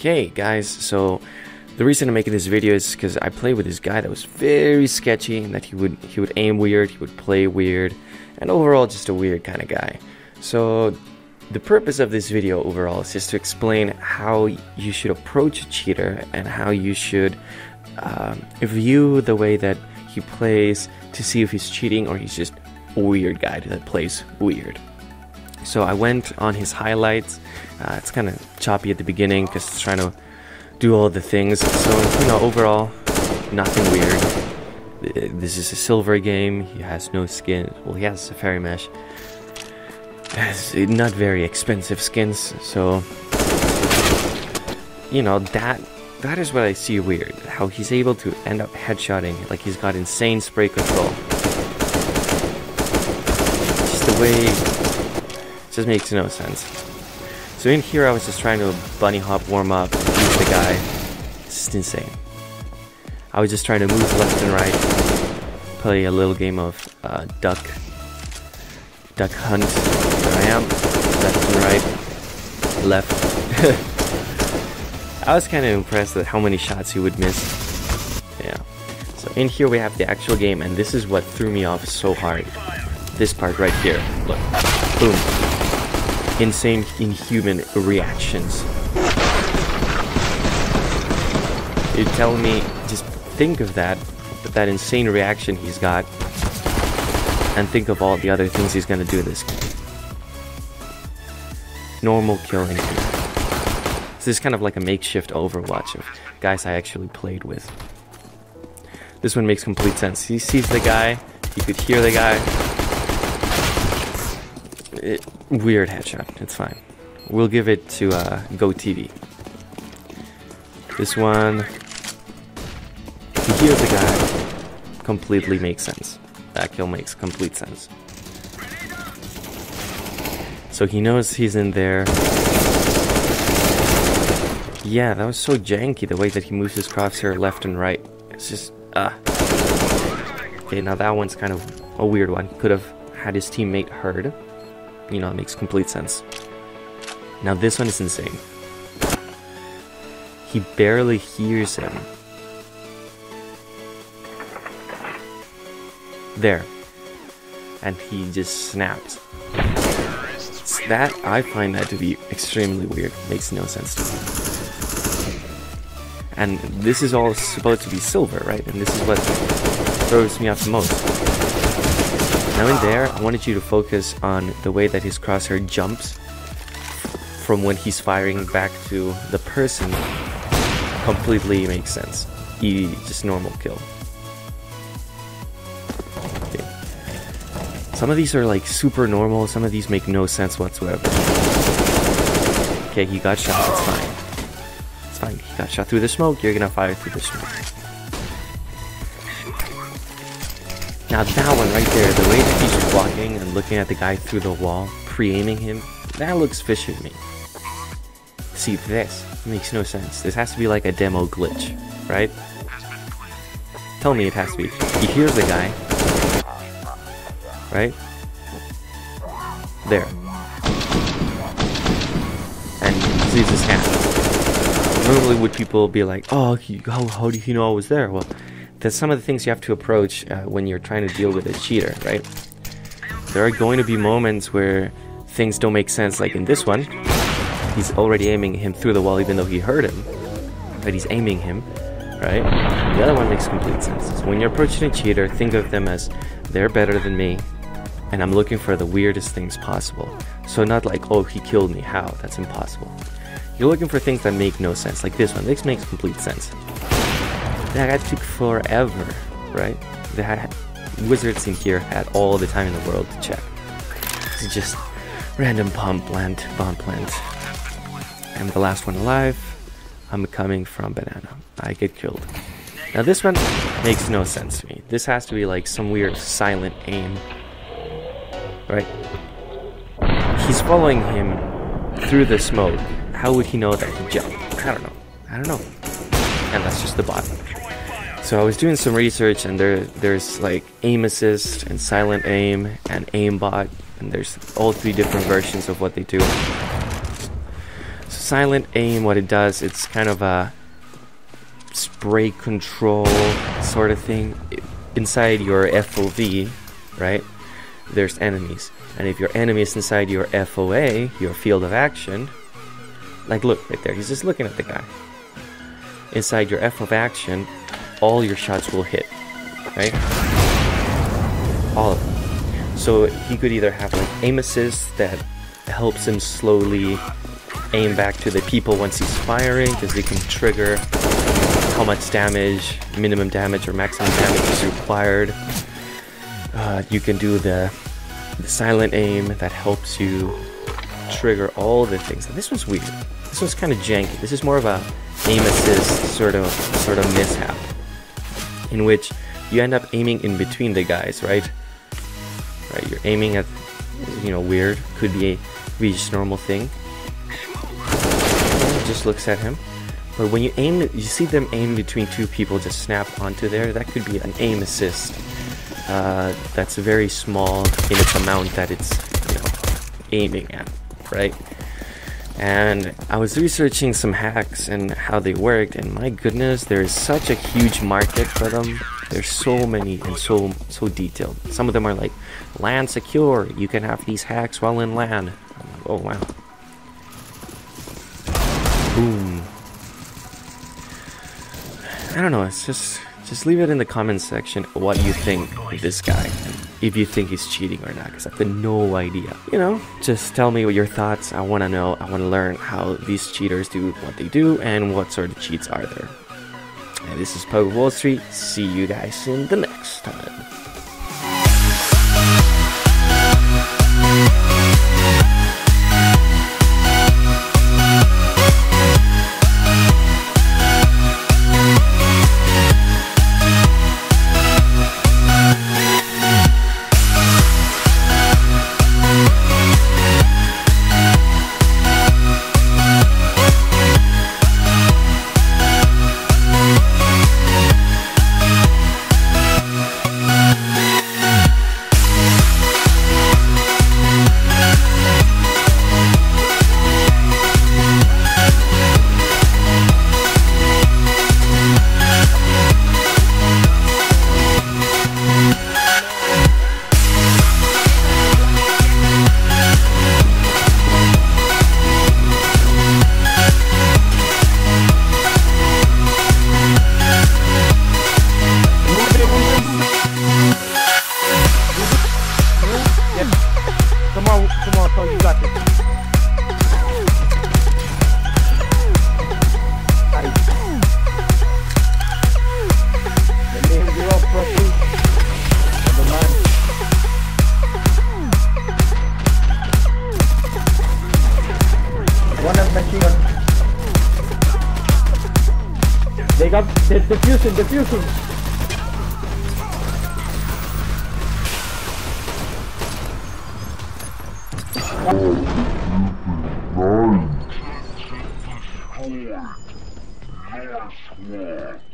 Okay guys, so the reason I'm making this video is because I played with this guy that was very sketchy, and that he would aim weird, he would play weird, and overall just a weird kind of guy. So the purpose of this video overall is just to explain how you should approach a cheater and how you should view the way that he plays to see if he's cheating or he's just a weird guy that plays weird. So I went on his highlights. It's kind of choppy at the beginning because it's trying to do all the things. So, you know, overall, nothing weird. This is a silver game. He has no skin. Well, he has Safari Mesh. Has not very expensive skins. So, you know, that is what I see weird. How he's able to end up headshotting. Like he's got insane spray control. Just the way... just makes no sense. So in here I was just trying to bunny hop, warm up, use the guy. It's just insane. I was just trying to move left and right, play a little game of duck hunt. There I am, left and right, left. I was kind of impressed at how many shots he would miss. Yeah. So in here we have the actual game, and this is what threw me off so hard. This part right here. Look. Boom. Insane, inhuman reactions. You're telling me, just think of that insane reaction he's got, and think of all the other things he's gonna do this game. Normal killing. This is kind of like a makeshift Overwatch of guys I actually played with. This one makes complete sense. He sees the guy, he could hear the guy. Weird headshot, it's fine. We'll give it to GoTV. This one, he hears the guy, completely makes sense. That kill makes complete sense. So he knows he's in there. Yeah, that was so janky, the way that he moves his crosshair left and right. It's just, Okay, now that one's kind of a weird one. Could have had his teammate heard. You know, it makes complete sense. Now this one is insane. He barely hears him. There. And he just snaps. That, I find that to be extremely weird. Makes no sense to me. And this is all supposed to be silver, right? And this is what throws me off the most. Now in there, I wanted you to focus on the way that his crosshair jumps from when he's firing back to the person. Completely makes sense. Just normal kill. Okay. Some of these are like super normal, some of these make no sense whatsoever. Okay, he got shot, it's fine. It's fine, he got shot through the smoke, you're gonna fire through the smoke. Now that one right there, the way that he's walking and looking at the guy through the wall, pre-aiming him, that looks fishy to me. See, this makes no sense. This has to be like a demo glitch, right? Tell me it has to be. He hears the guy, right? There. And sees his hand. Normally would people be like, oh, how do you know I was there? Well, that's some of the things you have to approach when you're trying to deal with a cheater, right? There are going to be moments where things don't make sense, like in this one. He's already aiming him through the wall even though he heard him. But he's aiming him, right? The other one makes complete sense. So when you're approaching a cheater, think of them as they're better than me, and I'm looking for the weirdest things possible. So not like, oh, he killed me, how? That's impossible. You're looking for things that make no sense, like this one. This makes complete sense. That took forever, right? Wizards in here had all the time in the world to check. It's just random bomb plant. I'm the last one alive. I'm coming from banana. I get killed. Now this one makes no sense to me. This has to be like some weird silent aim, right? He's following him through the smoke. How would he know that he jumped? I don't know. And that's just the bot. So I was doing some research, and there's like aim assist and silent aim and aimbot, and there's all three different versions of what they do. So silent aim, what it does, it's kind of a spray control sort of thing. Inside your FOV, right, there's enemies, and if your enemy is inside your FOA, your field of action, like look right there, he's just looking at the guy. Inside your F of action, all your shots will hit, right? All of them. So he could either have like aim assist that helps him slowly aim back to the people once he's firing, because they can trigger how much damage, minimum damage or maximum damage is required. You can do the silent aim that helps you trigger all the things. And this was weird. This was kind of janky. This is more of a aim assist sort of mishap, in which you end up aiming in between the guys, right? Right, you're aiming at, you know, weird, could be a Regis normal thing. Just looks at him. But when you aim, you see them aim between two people, just snap onto there. That could be an aim assist. That's very small in its amount that it's, you know, aiming at, right? And I was researching some hacks and how they worked, and my goodness, there is such a huge market for them. There's so many and so detailed. Some of them are like land secure. You can have these hacks while in land. Oh wow! Boom. I don't know. It's just leave it in the comments section what you think of this guy, and if you think he's cheating or not. Because I have no idea. You know, just tell me what your thoughts. I want to know. I want to learn how these cheaters do what they do and what sort of cheats are there. And this is Poke Wall Street. See you guys in the next time. Come on, Cole, you got this. Let me hit you up, Preston. Number 9. One of machine gun. They got the diffusion. Nice.